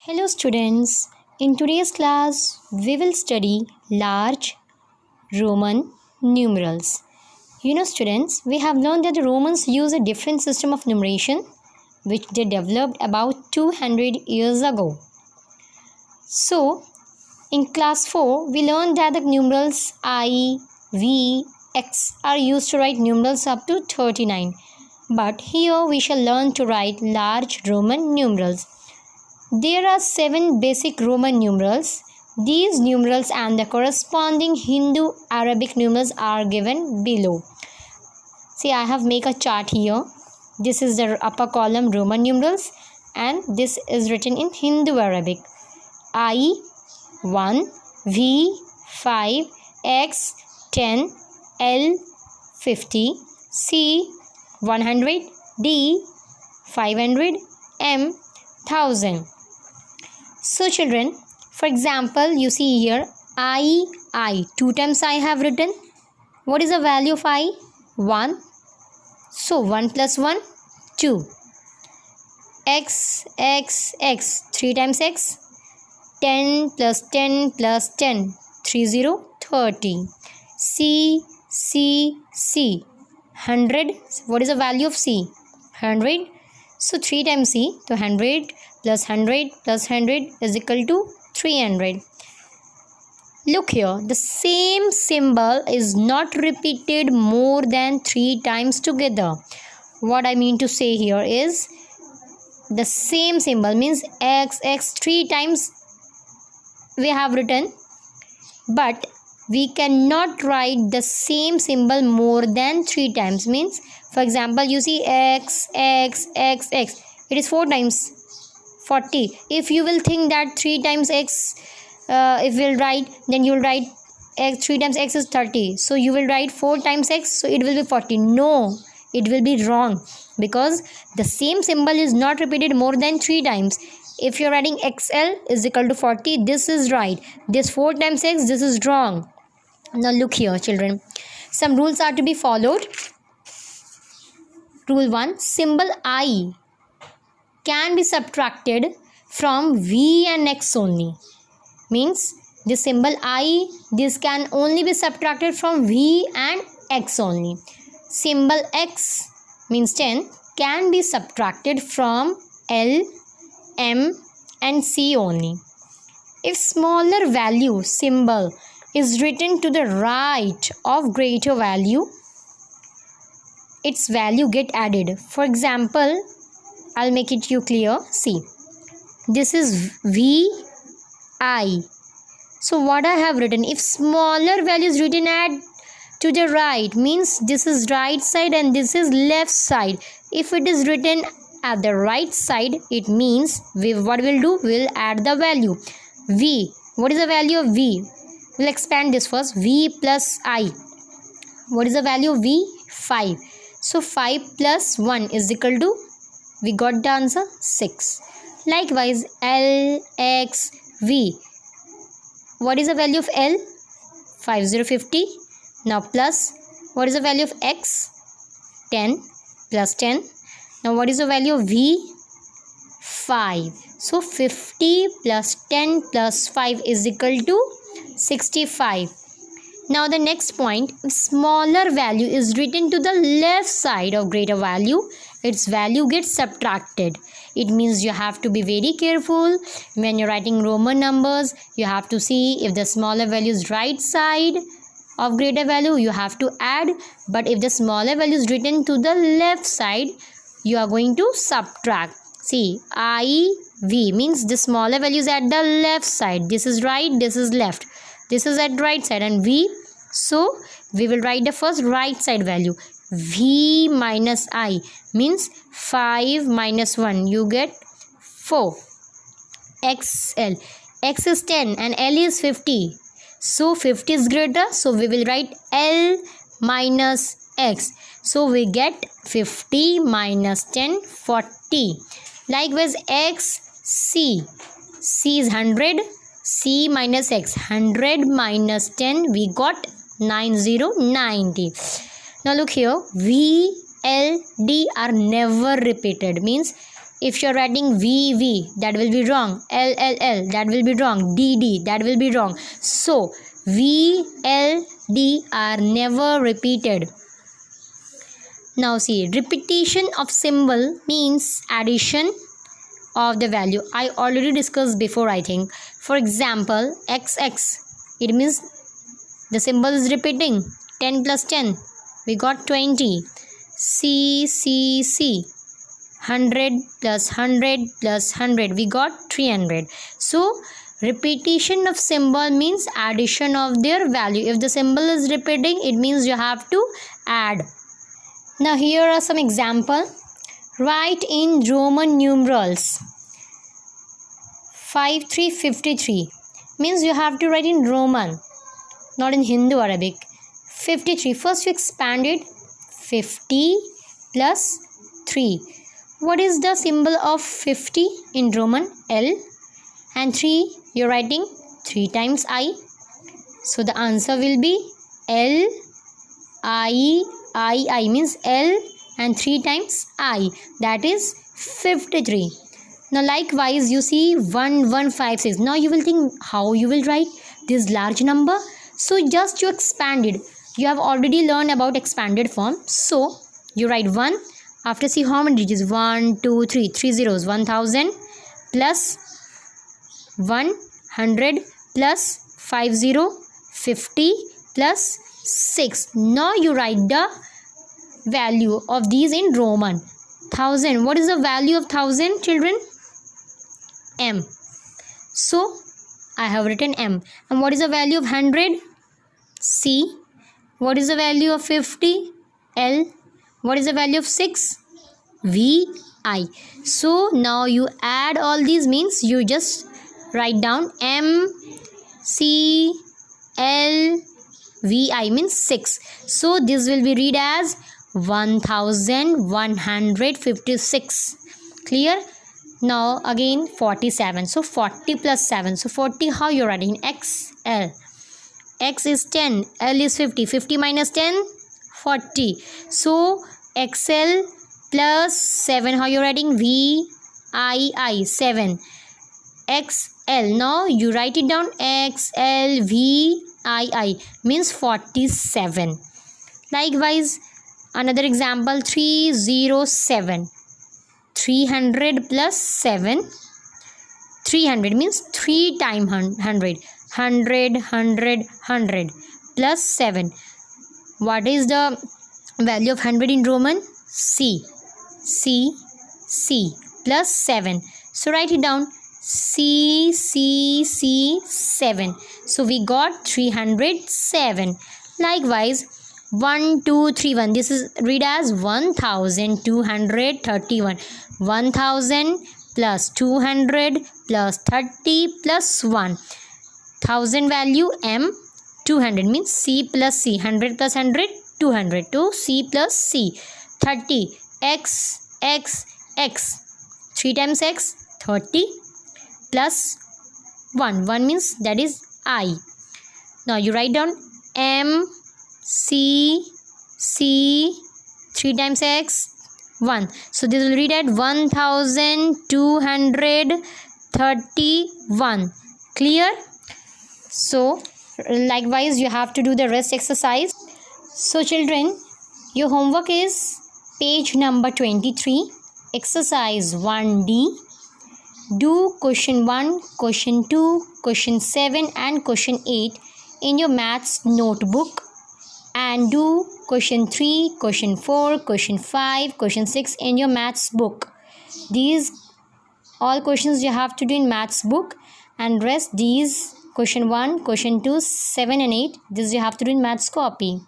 Hello students, in today's class we will study large Roman numerals. Students, we have learned that the Romans use a different system of numeration which they developed about 200 years ago. So, in class 4 we learned that the numerals I, V, X are used to write numerals up to 39. But here we shall learn to write large Roman numerals. There are 7 basic Roman numerals. These numerals and the corresponding Hindu Arabic numerals are given below. See, I have made a chart here. This is the upper column Roman numerals and this is written in Hindu Arabic. I 1, V 5, X 10, L 50, C 100, D 500, M 1000. So children, for example, you see here I, 2 times I have written. What is the value of I? 1. So 1 plus 1, 2. X, 3 times X. 10 plus 10 plus 10, 30. C, 100. What is the value of C? 100. So 3 times C, so 100 plus 100 plus 100 is equal to 300. Look here, the same symbol is not repeated more than 3 times together. What I mean to say here is the same symbol means X 3 times we have written, but we cannot write the same symbol more than 3 times. Means, for example, you see X, it is 4 times 40. If you will think that 3 times X, if you will write, then you will write X, 3 times X is 30. So you will write 4 times X, so it will be 40. No, it will be wrong because the same symbol is not repeated more than 3 times. If you are writing XL is equal to 40, this is right. This 4 times X, this is wrong. Now look here children, some rules are to be followed. Rule 1, symbol I can be subtracted from V and X only. Means the symbol I, this can only be subtracted from V and X only. Symbol X means 10 can be subtracted from L, M and C only. If smaller value symbol is written to the right of greater value, its value get added. For example, I'll make it you clear. See, this is V I. So what I have written, if smaller value is written to the right, means this is right side and this is left side. If it is written at the right side, it means what we'll do, we'll add the value V. What is the value of V? We'll expand this first. V plus I. What is the value of V? 5. So 5 plus 1 is equal to, we got the answer 6. Likewise, L, X, V. What is the value of L? 5050. Now plus, what is the value of X? 10 plus 10. Now what is the value of V? 5. So 50 plus 10 plus 5 is equal to 65. Now the next point, if smaller value is written to the left side of greater value, its value gets subtracted. It means you have to be very careful when you're writing Roman numbers. You have to see if the smaller value is right side of greater value, you have to add. But if the smaller value is written to the left side, you are going to subtract. See, I, V means the smaller value is at the left side. This is right, this is left. This is at right side and V. So we will write the first right side value. V minus I means 5 minus 1. You get 4. XL. X is 10 and L is 50. So 50 is greater. So we will write L minus X. So we get 50 minus 10, 40. Likewise X, C. C is 100. C minus X. 100 minus 10. We got 90. Now look here. V, L, D are never repeated. Means If you're writing VV, that will be wrong. LLL, that will be wrong. DD, that will be wrong. So V, L, D are never repeated. Now see, repetition of symbol means addition of the value. I already discussed before, I think. For example, XX, it means the symbol is repeating. 10 plus 10, we got 20. C, 100 plus 100 plus 100, we got 300. So repetition of symbol means addition of their value. If the symbol is repeating, it means you have to add. Now here are some examples. Write in Roman numerals. 5353 means you have to write in Roman, not in Hindu Arabic. 53, first you expand it. 50 plus 3. What is the symbol of 50 in Roman? L. And 3, you're writing 3 times I. So the answer will be L, I means L and 3 times I. That is 53. Now likewise, you see 1156. Now you will think how you will write this large number. So just you expand it. You have already learned about expanded form. So you write 1. After see how many digits? 1, 2, 3. 3 zeros. 1000 plus 100 plus 50, 50 plus 6. Now you write the value of these in Roman. 1000. What is the value of 1000, children? M. So I have written M. And what is the value of 100? C. What is the value of 50? L. What is the value of 6? V, I. So now you add all these, means you just write down M, C, L, V, I means 6. So this will be read as 1156. Clear? Now again 47. So 40 plus 7. So 40, how you're writing? X, L. X is 10, L is 50. 50 minus 10, 40. So XL plus 7, how you're writing? V, I, 7. XL. Now you write it down. XL, V, I means 47. Likewise, another example, 307. 300 plus 7. 300 means 3 times 100. 100 plus 7. What is the value of 100 in Roman? C plus 7. So write it down. C 7. So we got 307. Likewise, 1231. This is read as 1231. 1000 plus 200 plus 30 plus 1. 1000 value M, 200 means C plus C. 100 plus 100, 200. To C plus C. 30. X. 3 times X, 30 plus 1. 1 means that is I. Now you write down M, C, 3 times X, 1. So this will read at 1231. Clear? So likewise you have to do the rest exercise. So children, your homework is page number 23, exercise 1D. Do question 1, question 2, question 7 and question 8 in your maths notebook, and do question 3, question 4, question 5, question 6 in your maths book. These all questions you have to do in maths book, and rest these question 1, question 2, 7 and 8, this you have to do in maths copy.